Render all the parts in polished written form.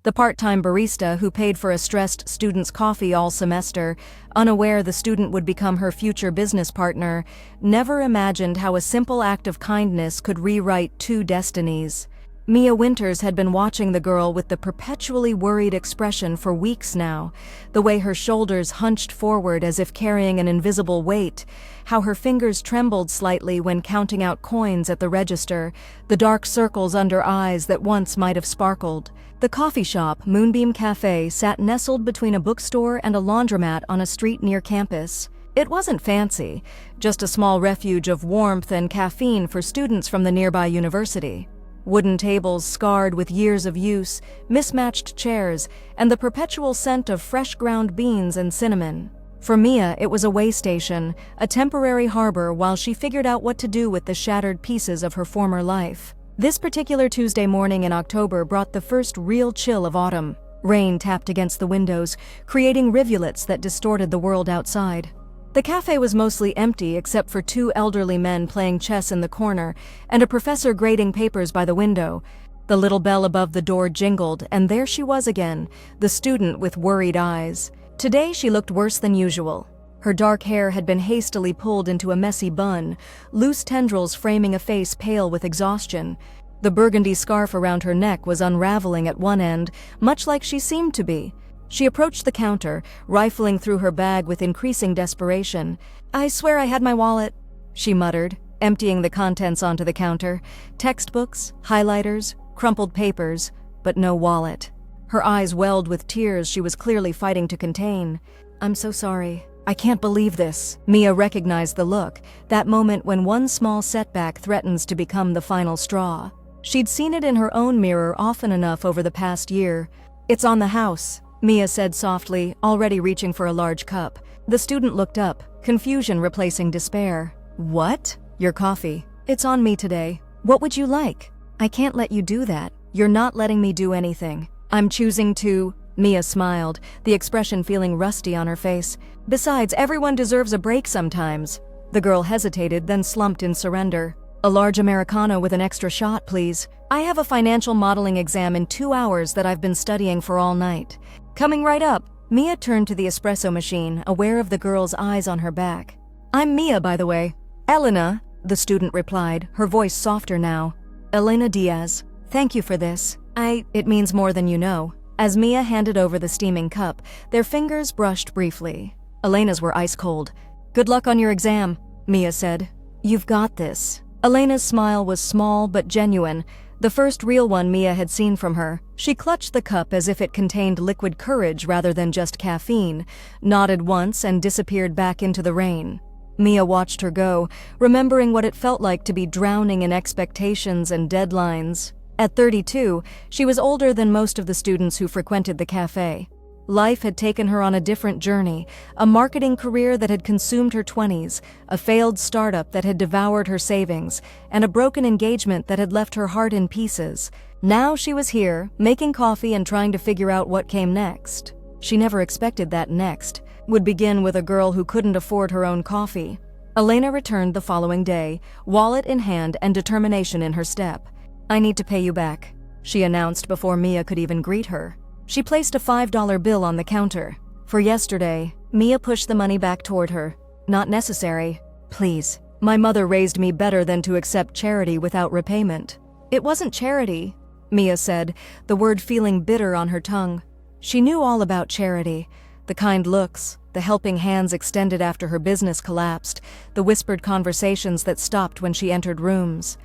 the part-time barista who paid for a stressed student's coffee all semester, unaware the student would become her future business partner, never imagined how a simple act of kindness could rewrite two destinies. Mia Winters had been watching the girl with the perpetually worried expression for weeks now, the way her shoulders hunched forward as if carrying an invisible weight, how her fingers trembled slightly when counting out coins at the register, the dark circles under eyes that once might have sparkled. The coffee shop, Moonbeam Cafe, sat nestled between a bookstore and a laundromat on a street near campus. It wasn't fancy, just a small refuge of warmth and caffeine for students from the nearby university. Wooden tables scarred with years of use, mismatched chairs, and the perpetual scent of fresh ground beans and cinnamon. For Mia, it was a way station, a temporary harbor while she figured out what to do with the shattered pieces of her former life. This particular Tuesday morning in October brought the first real chill of autumn. Rain tapped against the windows, creating rivulets that distorted the world outside. The cafe was mostly empty except for two elderly men playing chess in the corner and a professor grading papers by the window. The little bell above the door jingled, and there she was again, the student with worried eyes. Today she looked worse than usual. Her dark hair had been hastily pulled into a messy bun, loose tendrils framing a face pale with exhaustion. The burgundy scarf around her neck was unraveling at one end, much like she seemed to be. She approached the counter, rifling through her bag with increasing desperation. "I swear I had my wallet," she muttered, emptying the contents onto the counter. Textbooks, highlighters, crumpled papers, but no wallet. Her eyes welled with tears she was clearly fighting to contain. "I'm so sorry. I can't believe this." Mia recognized the look, that moment when one small setback threatens to become the final straw. She'd seen it in her own mirror often enough over the past year. "It's on the house," Mia said softly, already reaching for a large cup. The student looked up, confusion replacing despair. "What?" "Your coffee. It's on me today. What would you like?" "I can't let you do that. You're not letting me do anything. I'm choosing to..." Mia smiled, the expression feeling rusty on her face. "Besides, everyone deserves a break sometimes." The girl hesitated, then slumped in surrender. "A large Americano with an extra shot, please. I have a financial modeling exam in 2 hours that I've been studying for all night." "Coming right up." Mia turned to the espresso machine, aware of the girl's eyes on her back. "I'm Mia, by the way." "Elena," the student replied, her voice softer now. "Elena Diaz. Thank you for this. It means more than you know." As Mia handed over the steaming cup, their fingers brushed briefly. Elena's were ice cold. "Good luck on your exam," Mia said. "You've got this." Elena's smile was small but genuine, the first real one Mia had seen from her. She clutched the cup as if it contained liquid courage rather than just caffeine, nodded once and disappeared back into the rain. Mia watched her go, remembering what it felt like to be drowning in expectations and deadlines. At 32, she was older than most of the students who frequented the cafe. Life had taken her on a different journey, a marketing career that had consumed her 20s, a failed startup that had devoured her savings, and a broken engagement that had left her heart in pieces. Now she was here, making coffee and trying to figure out what came next. She never expected that next would begin with a girl who couldn't afford her own coffee. Elena returned the following day, wallet in hand and determination in her step. "I need to pay you back," she announced before Mia could even greet her. She placed a $5 bill on the counter. "For yesterday." Mia pushed the money back toward her. "Not necessary. Please. My mother raised me better than to accept charity without repayment." "It wasn't charity," Mia said, the word feeling bitter on her tongue. She knew all about charity. The kind looks, the helping hands extended after her business collapsed, the whispered conversations that stopped when she entered rooms.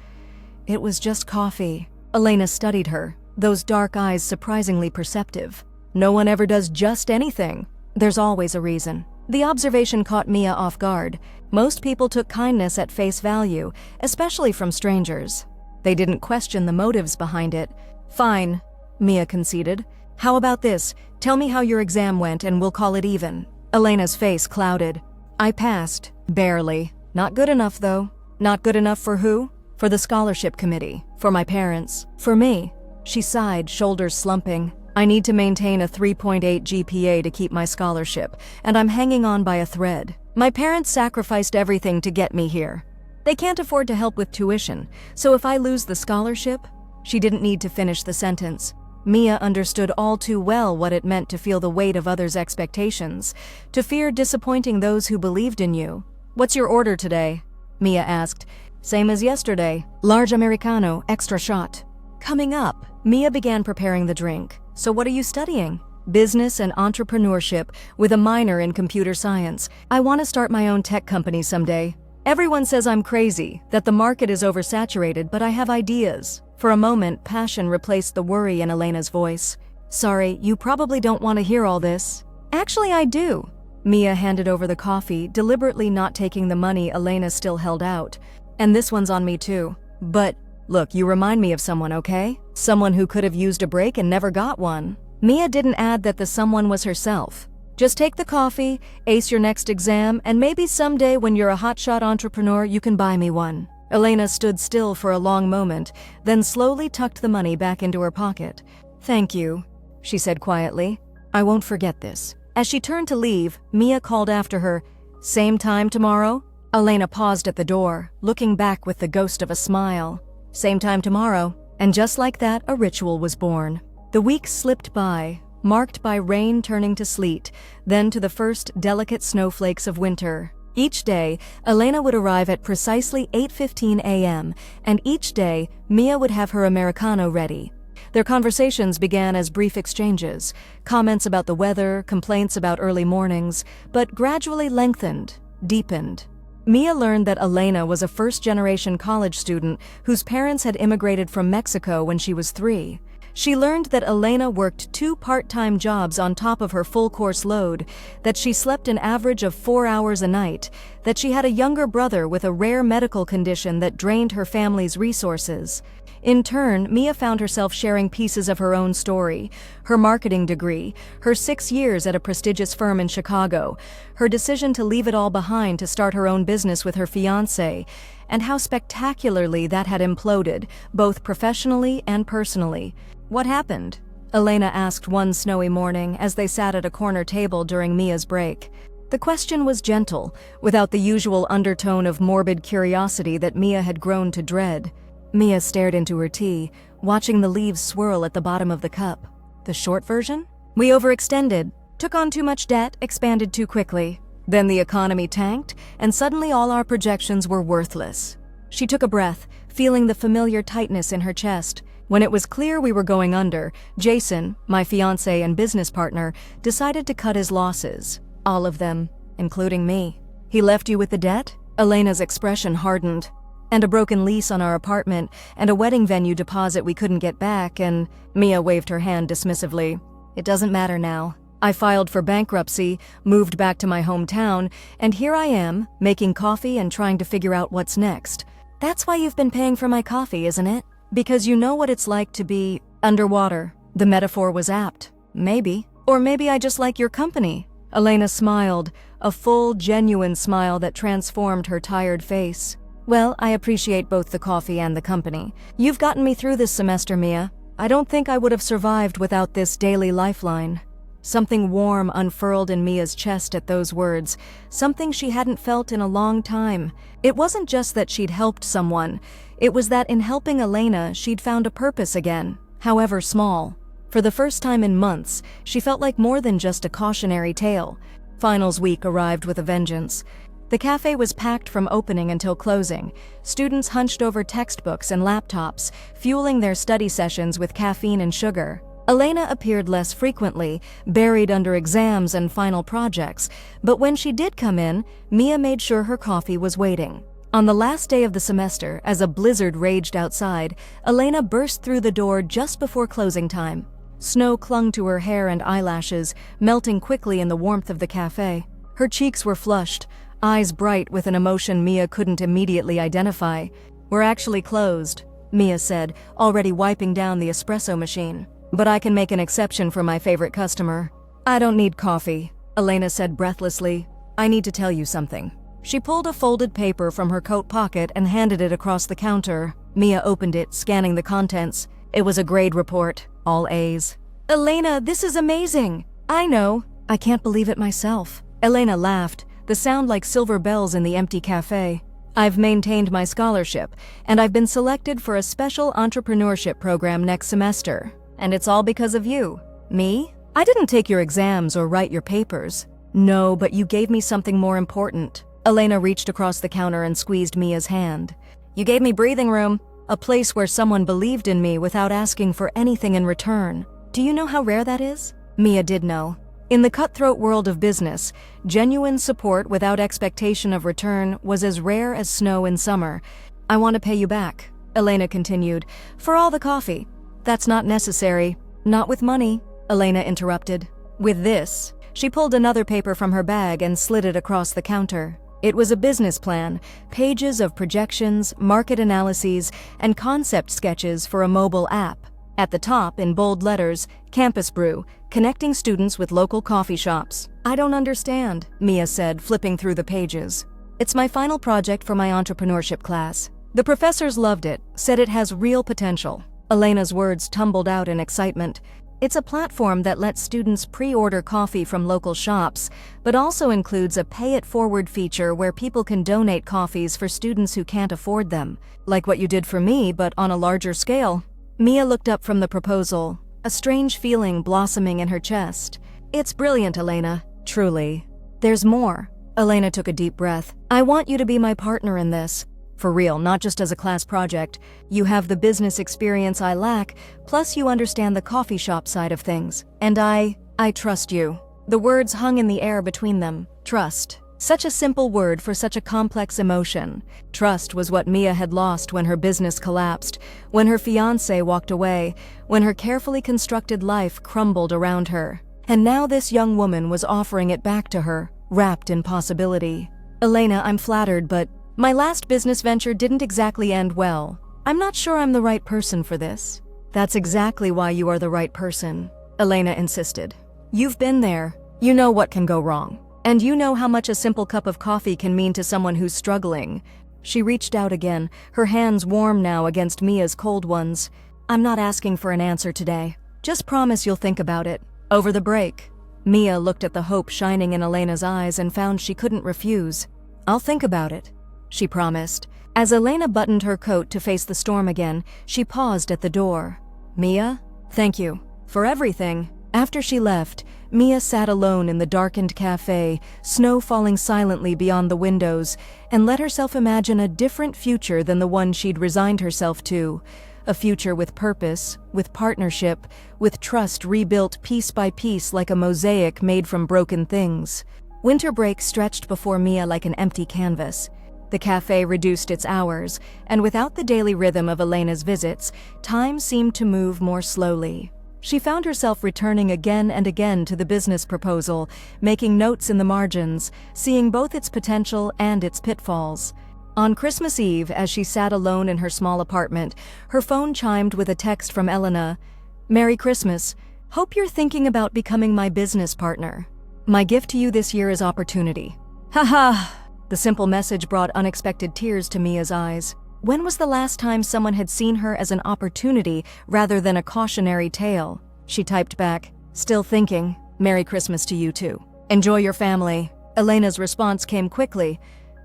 "It was just coffee." Elena studied her, those dark eyes surprisingly perceptive. "No one ever does just anything. There's always a reason." The observation caught Mia off guard. Most people took kindness at face value, especially from strangers. They didn't question the motives behind it. "Fine," Mia conceded. "How about this? Tell me how your exam went and we'll call it even." Elena's face clouded. "I passed. Barely. Not good enough, though." "Not good enough for who?" "For the scholarship committee. For my parents. For me." She sighed, shoulders slumping. "I need to maintain a 3.8 GPA to keep my scholarship, and I'm hanging on by a thread. My parents sacrificed everything to get me here. They can't afford to help with tuition, so if I lose the scholarship..." She didn't need to finish the sentence. Mia understood all too well what it meant to feel the weight of others' expectations, to fear disappointing those who believed in you. "What's your order today?" Mia asked. "Same as yesterday. Large Americano, extra shot." Coming up, Mia began preparing the drink. "So what are you studying?" "Business and entrepreneurship, with a minor in computer science. I want to start my own tech company someday. Everyone says I'm crazy, that the market is oversaturated, but I have ideas." For a moment, passion replaced the worry in Elena's voice. "Sorry, you probably don't want to hear all this." "Actually, I do." Mia handed over the coffee, deliberately not taking the money Elena still held out. "And this one's on me too. But, look, you remind me of someone, okay? Someone who could have used a break and never got one." Mia didn't add that the someone was herself. "Just take the coffee, ace your next exam, and maybe someday when you're a hotshot entrepreneur, you can buy me one." Elena stood still for a long moment, then slowly tucked the money back into her pocket. "Thank you," she said quietly. "I won't forget this." As she turned to leave, Mia called after her, "Same time tomorrow?" Elena paused at the door, looking back with the ghost of a smile. "Same time tomorrow." And just like that, a ritual was born. The weeks slipped by, marked by rain turning to sleet, then to the first delicate snowflakes of winter. Each day, Elena would arrive at precisely 8:15 a.m., and each day, Mia would have her Americano ready. Their conversations began as brief exchanges, comments about the weather, complaints about early mornings, but gradually lengthened, deepened. Mia learned that Elena was a first-generation college student whose parents had immigrated from Mexico when she was 3. She learned that Elena worked 2 part-time jobs on top of her full-course load, that she slept an average of 4 hours a night, that she had a younger brother with a rare medical condition that drained her family's resources. In turn, Mia found herself sharing pieces of her own story, her marketing degree, her 6 years at a prestigious firm in Chicago, her decision to leave it all behind to start her own business with her fiancé, and how spectacularly that had imploded, both professionally and personally. "What happened?" Elena asked one snowy morning as they sat at a corner table during Mia's break. The question was gentle, without the usual undertone of morbid curiosity that Mia had grown to dread. Mia stared into her tea, watching the leaves swirl at the bottom of the cup. The short version? "We overextended, took on too much debt, expanded too quickly. Then the economy tanked, and suddenly all our projections were worthless." She took a breath, feeling the familiar tightness in her chest. When it was clear we were going under, Jason, my fiancé and business partner, decided to cut his losses. All of them, including me. "He left you with the debt?" Elena's expression hardened. "And a broken lease on our apartment, and a wedding venue deposit we couldn't get back, and..." Mia waved her hand dismissively. "It doesn't matter now. I filed for bankruptcy, moved back to my hometown, and here I am, making coffee and trying to figure out what's next. That's why you've been paying for my coffee, isn't it? Because you know what it's like to be underwater." The metaphor was apt. Maybe. Or maybe I just like your company. Elena smiled, a full, genuine smile that transformed her tired face. "Well, I appreciate both the coffee and the company. You've gotten me through this semester, Mia. I don't think I would have survived without this daily lifeline." Something warm unfurled in Mia's chest at those words, something she hadn't felt in a long time. It wasn't just that she'd helped someone, it was that in helping Elena, she'd found a purpose again, however small. For the first time in months, she felt like more than just a cautionary tale. Finals week arrived with a vengeance. The cafe was packed from opening until closing. Students hunched over textbooks and laptops, fueling their study sessions with caffeine and sugar. Elena appeared less frequently, buried under exams and final projects, but when she did come in, Mia made sure her coffee was waiting. On the last day of the semester, as a blizzard raged outside, Elena burst through the door just before closing time. Snow clung to her hair and eyelashes, melting quickly in the warmth of the cafe. Her cheeks were flushed, eyes bright with an emotion Mia couldn't immediately identify. "We're actually closed," Mia said, already wiping down the espresso machine. "But I can make an exception for my favorite customer." "I don't need coffee," Elena said breathlessly. "I need to tell you something." She pulled a folded paper from her coat pocket and handed it across the counter. Mia opened it, scanning the contents. It was a grade report, all A's. "Elena, this is amazing!" "I know. I can't believe it myself." Elena laughed, the sound like silver bells in the empty cafe. "I've maintained my scholarship, and I've been selected for a special entrepreneurship program next semester. And it's all because of you. Me? I didn't take your exams or write your papers. No, but you gave me something more important. Elena reached across the counter and squeezed Mia's hand. You gave me breathing room, a place where someone believed in me without asking for anything in return. Do you know how rare that is? Mia did know. In the cutthroat world of business, genuine support without expectation of return was as rare as snow in summer. I want to pay you back, Elena continued, for all the coffee. That's not necessary. Not with money, Elena interrupted. With this, she pulled another paper from her bag and slid it across the counter. It was a business plan, pages of projections, market analyses, and concept sketches for a mobile app. At the top, in bold letters, Campus Brew, connecting students with local coffee shops. I don't understand, Mia said, flipping through the pages. It's my final project for my entrepreneurship class. The professors loved it, said it has real potential. Elena's words tumbled out in excitement. It's a platform that lets students pre-order coffee from local shops, but also includes a pay-it-forward feature where people can donate coffees for students who can't afford them. Like what you did for me, but on a larger scale. Mia looked up from the proposal, a strange feeling blossoming in her chest. It's brilliant, Elena. Truly. There's more. Elena took a deep breath. I want you to be my partner in this. For real, not just as a class project. You have the business experience I lack, plus you understand the coffee shop side of things. And I trust you. The words hung in the air between them. Trust. Such a simple word for such a complex emotion. Trust was what Mia had lost when her business collapsed, when her fiancé walked away, when her carefully constructed life crumbled around her. And now this young woman was offering it back to her, wrapped in possibility. Elena, I'm flattered, but my last business venture didn't exactly end well. I'm not sure I'm the right person for this. That's exactly why you are the right person, Elena insisted. You've been there. You know what can go wrong. And you know how much a simple cup of coffee can mean to someone who's struggling. She reached out again, her hands warm now against Mia's cold ones. I'm not asking for an answer today. Just promise you'll think about it. Over the break. Mia looked at the hope shining in Elena's eyes and found she couldn't refuse. I'll think about it, she promised. As Elena buttoned her coat to face the storm again, she paused at the door. Mia, thank you for everything. After she left, Mia sat alone in the darkened cafe, snow falling silently beyond the windows, and let herself imagine a different future than the one she'd resigned herself to. A future with purpose, with partnership, with trust rebuilt piece by piece like a mosaic made from broken things. Winter break stretched before Mia like an empty canvas. The cafe reduced its hours, and without the daily rhythm of Elena's visits, time seemed to move more slowly. She found herself returning again and again to the business proposal, making notes in the margins, seeing both its potential and its pitfalls. On Christmas Eve, as she sat alone in her small apartment, her phone chimed with a text from Elena. Merry Christmas. Hope you're thinking about becoming my business partner. My gift to you this year is opportunity. Ha. The simple message brought unexpected tears to Mia's eyes. When was the last time someone had seen her as an opportunity rather than a cautionary tale? She typed back, still thinking, Merry Christmas to you too. Enjoy your family. Elena's response came quickly.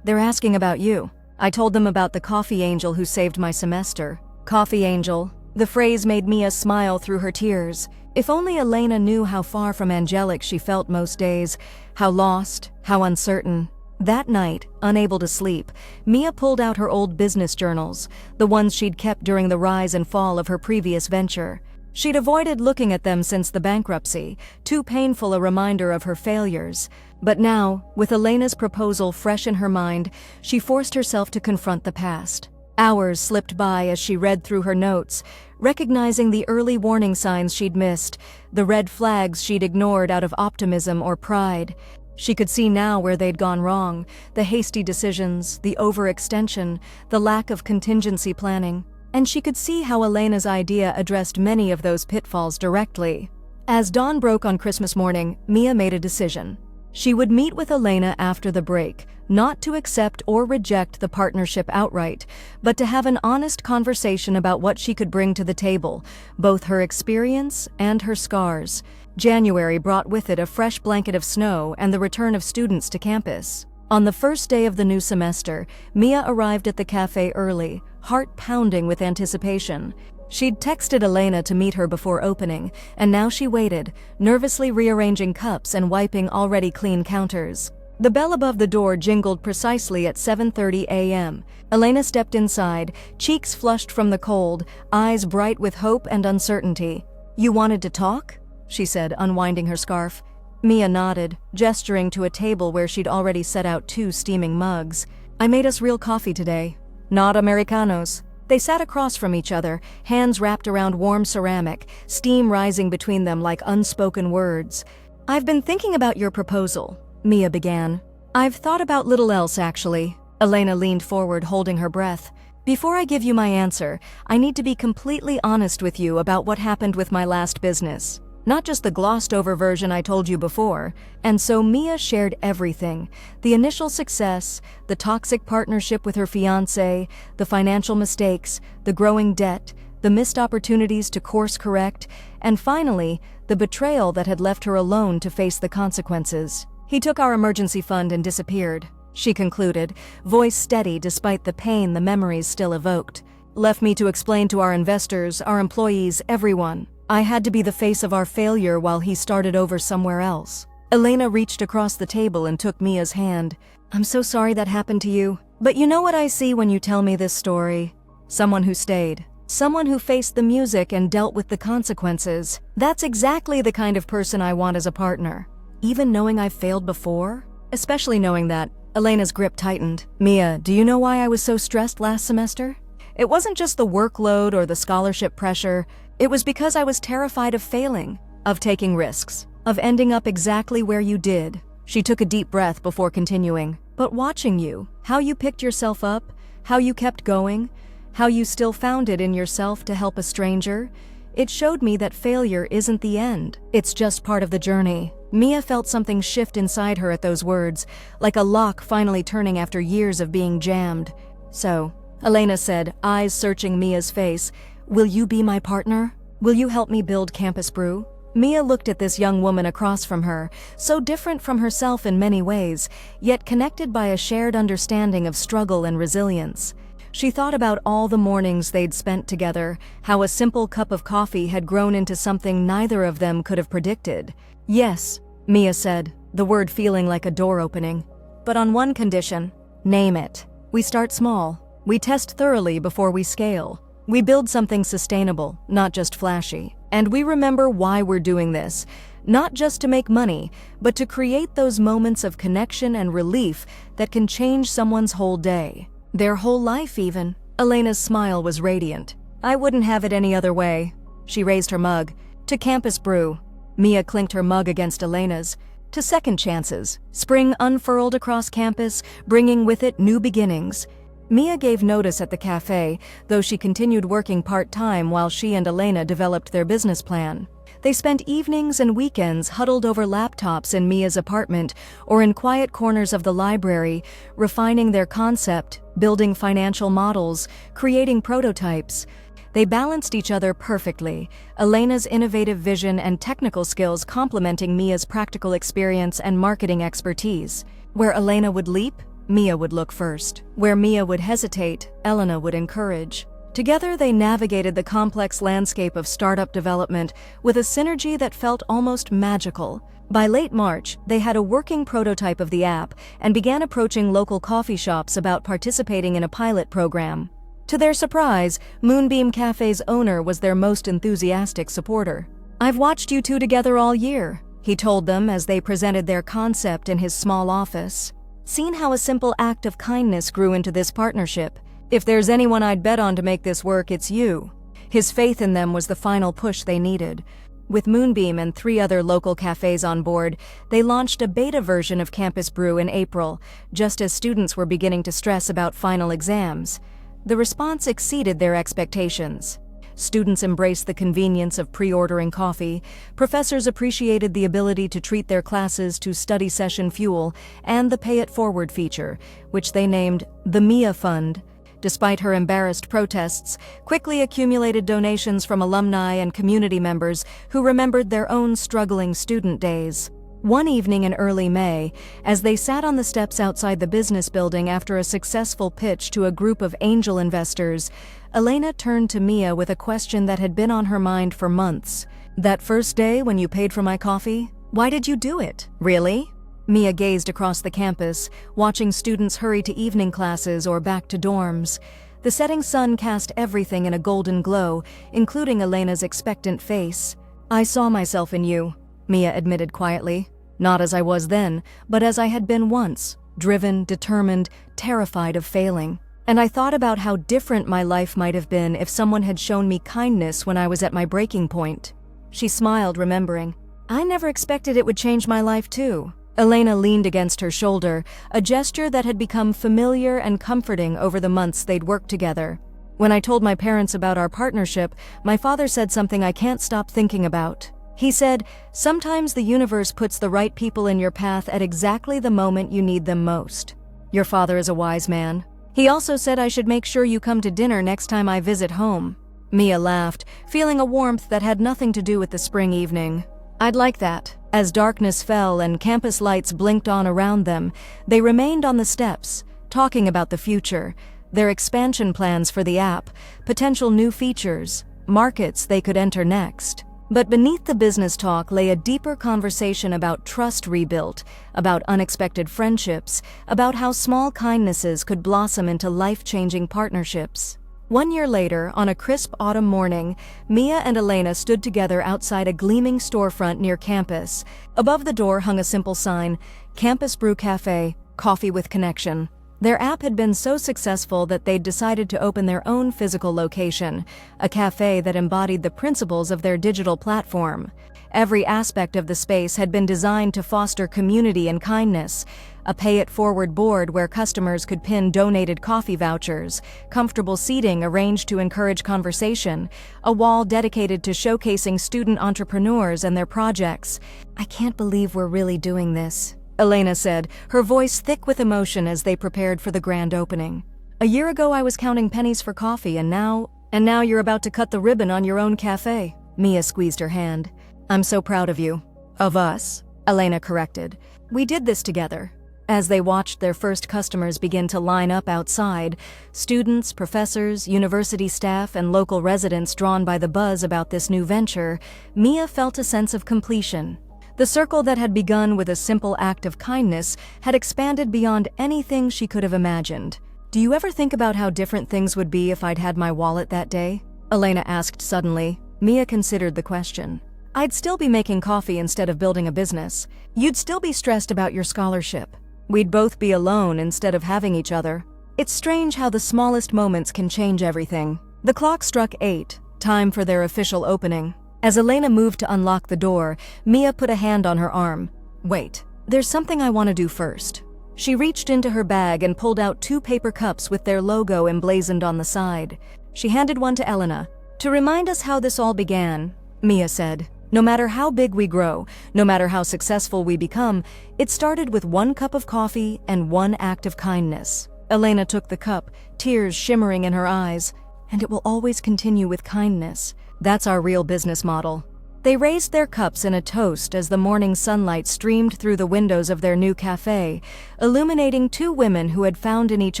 They're asking about you. I told them about the coffee angel who saved my semester. Coffee angel. The phrase made Mia smile through her tears. If only Elena knew how far from angelic she felt most days, how lost, how uncertain. That night, unable to sleep, Mia pulled out her old business journals, the ones she'd kept during the rise and fall of her previous venture. She'd avoided looking at them since the bankruptcy, too painful a reminder of her failures. But now, with Elena's proposal fresh in her mind, she forced herself to confront the past. Hours slipped by as she read through her notes, recognizing the early warning signs she'd missed, the red flags she'd ignored out of optimism or pride. She could see now where they'd gone wrong, the hasty decisions, the overextension, the lack of contingency planning. And she could see how Elena's idea addressed many of those pitfalls directly. As dawn broke on Christmas morning, Mia made a decision. She would meet with Elena after the break, not to accept or reject the partnership outright, but to have an honest conversation about what she could bring to the table, both her experience and her scars. January brought with it a fresh blanket of snow and the return of students to campus. On the first day of the new semester, Mia arrived at the cafe early, heart pounding with anticipation. She'd texted Elena to meet her before opening, and now she waited, nervously rearranging cups and wiping already clean counters. The bell above the door jingled precisely at 7:30 a.m. Elena stepped inside, cheeks flushed from the cold, eyes bright with hope and uncertainty. "You wanted to talk?" she said, unwinding her scarf. Mia nodded, gesturing to a table where she'd already set out 2 steaming mugs. "I made us real coffee today. Not Americanos." They sat across from each other, hands wrapped around warm ceramic, steam rising between them like unspoken words. "I've been thinking about your proposal," Mia began. "I've thought about little else, actually." Elena leaned forward, holding her breath. "Before I give you my answer, I need to be completely honest with you about what happened with my last business. Not just the glossed-over version I told you before." And so Mia shared everything. The initial success, the toxic partnership with her fiancé, the financial mistakes, the growing debt, the missed opportunities to course correct, and finally, the betrayal that had left her alone to face the consequences. "He took our emergency fund and disappeared," she concluded, voice steady despite the pain the memories still evoked. "Left me to explain to our investors, our employees, everyone. I had to be the face of our failure while he started over somewhere else." Elena reached across the table and took Mia's hand. "I'm so sorry that happened to you. But you know what I see when you tell me this story? Someone who stayed. Someone who faced the music and dealt with the consequences. That's exactly the kind of person I want as a partner. Even knowing I've failed before? Especially knowing that." Elena's grip tightened. "Mia, do you know why I was so stressed last semester? It wasn't just the workload or the scholarship pressure. It was because I was terrified of failing, of taking risks, of ending up exactly where you did." She took a deep breath before continuing. "But watching you, how you picked yourself up, how you kept going, how you still found it in yourself to help a stranger, it showed me that failure isn't the end. It's just part of the journey." Mia felt something shift inside her at those words, like a lock finally turning after years of being jammed. "So," Elena said, eyes searching Mia's face, "will you be my partner? Will you help me build Campus Brew?" Mia looked at this young woman across from her, so different from herself in many ways, yet connected by a shared understanding of struggle and resilience. She thought about all the mornings they'd spent together, how a simple cup of coffee had grown into something neither of them could have predicted. "Yes," Mia said, the word feeling like a door opening. "But on one condition." "Name it." "We start small. We test thoroughly before we scale. We build something sustainable, not just flashy. And we remember why we're doing this, not just to make money, but to create those moments of connection and relief that can change someone's whole day. Their whole life even." Elena's smile was radiant. "I wouldn't have it any other way." She raised her mug. "To Campus Brew." Mia clinked her mug against Elena's. "To second chances. Spring unfurled across campus, bringing with it new beginnings." Mia gave notice at the cafe, though she continued working part-time while she and Elena developed their business plan. They spent evenings and weekends huddled over laptops in Mia's apartment or in quiet corners of the library, refining their concept, building financial models, creating prototypes. They balanced each other perfectly, Elena's innovative vision and technical skills complementing Mia's practical experience and marketing expertise. Where Elena would leap, Mia would look first. Where Mia would hesitate, Elena would encourage. Together they navigated the complex landscape of startup development with a synergy that felt almost magical. By late March, they had a working prototype of the app and began approaching local coffee shops about participating in a pilot program. To their surprise, Moonbeam Cafe's owner was their most enthusiastic supporter. "I've watched you two together all year," he told them as they presented their concept in his small office. "Seen how a simple act of kindness grew into this partnership. If there's anyone I'd bet on to make this work, it's you." His faith in them was the final push they needed. With Moonbeam and 3 other local cafes on board, they launched a beta version of Campus Brew in April, just as students were beginning to stress about final exams. The response exceeded their expectations. Students embraced the convenience of pre-ordering coffee, professors appreciated the ability to treat their classes to study session fuel, and the Pay It Forward feature, which they named the Mia Fund. Despite her embarrassed protests, quickly accumulated donations from alumni and community members who remembered their own struggling student days. One evening in early May, as they sat on the steps outside the business building after a successful pitch to a group of angel investors, Elena turned to Mia with a question that had been on her mind for months. "That first day when you paid for my coffee? Why did you do it? Really?" Mia gazed across the campus, watching students hurry to evening classes or back to dorms. The setting sun cast everything in a golden glow, including Elena's expectant face. "I saw myself in you," Mia admitted quietly. "Not as I was then, but as I had been once, driven, determined, terrified of failing. And I thought about how different my life might have been if someone had shown me kindness when I was at my breaking point." She smiled, remembering. "I never expected it would change my life too." Elena leaned against her shoulder, a gesture that had become familiar and comforting over the months they'd worked together. "When I told my parents about our partnership, my father said something I can't stop thinking about. He said, 'Sometimes the universe puts the right people in your path at exactly the moment you need them most.' Your father is a wise man. He also said I should make sure you come to dinner next time I visit home." Mia laughed, feeling a warmth that had nothing to do with the spring evening. "I'd like that." As darkness fell and campus lights blinked on around them, they remained on the steps, talking about the future, their expansion plans for the app, potential new features, markets they could enter next. But beneath the business talk lay a deeper conversation about trust rebuilt, about unexpected friendships, about how small kindnesses could blossom into life-changing partnerships. 1 year later, on a crisp autumn morning, Mia and Elena stood together outside a gleaming storefront near campus. Above the door hung a simple sign, "Campus Brew Cafe, Coffee with Connection." Their app had been so successful that they'd decided to open their own physical location, a cafe that embodied the principles of their digital platform. Every aspect of the space had been designed to foster community and kindness. A pay-it-forward board where customers could pin donated coffee vouchers, comfortable seating arranged to encourage conversation, a wall dedicated to showcasing student entrepreneurs and their projects. "I can't believe we're really doing this," Elena said, her voice thick with emotion as they prepared for the grand opening. "A year ago I was counting pennies for coffee and now you're about to cut the ribbon on your own cafe." Mia squeezed her hand. "I'm so proud of you." "Of us," Elena corrected. "We did this together." As they watched their first customers begin to line up outside, students, professors, university staff, and local residents drawn by the buzz about this new venture, Mia felt a sense of completion. The circle that had begun with a simple act of kindness had expanded beyond anything she could have imagined. "Do you ever think about how different things would be if I'd had my wallet that day?" Elena asked suddenly. Mia considered the question. "I'd still be making coffee instead of building a business. You'd still be stressed about your scholarship. We'd both be alone instead of having each other. It's strange how the smallest moments can change everything." The clock struck 8, time for their official opening. As Elena moved to unlock the door, Mia put a hand on her arm. "Wait, there's something I want to do first." She reached into her bag and pulled out 2 paper cups with their logo emblazoned on the side. She handed one to Elena. "To remind us how this all began," Mia said, "no matter how big we grow, no matter how successful we become, it started with 1 cup of coffee and 1 act of kindness." Elena took the cup, tears shimmering in her eyes. "And it will always continue with kindness. That's our real business model." They raised their cups in a toast as the morning sunlight streamed through the windows of their new cafe, illuminating 2 women who had found in each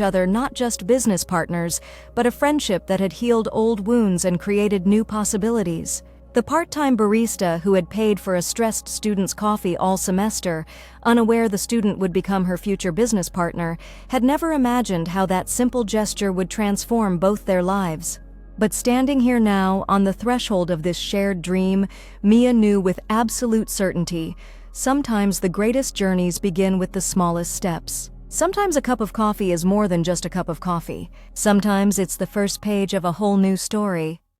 other not just business partners, but a friendship that had healed old wounds and created new possibilities. The part-time barista who had paid for a stressed student's coffee all semester, unaware the student would become her future business partner, had never imagined how that simple gesture would transform both their lives. But standing here now, on the threshold of this shared dream, Mia knew with absolute certainty, sometimes the greatest journeys begin with the smallest steps. Sometimes a cup of coffee is more than just a cup of coffee. Sometimes it's the first page of a whole new story.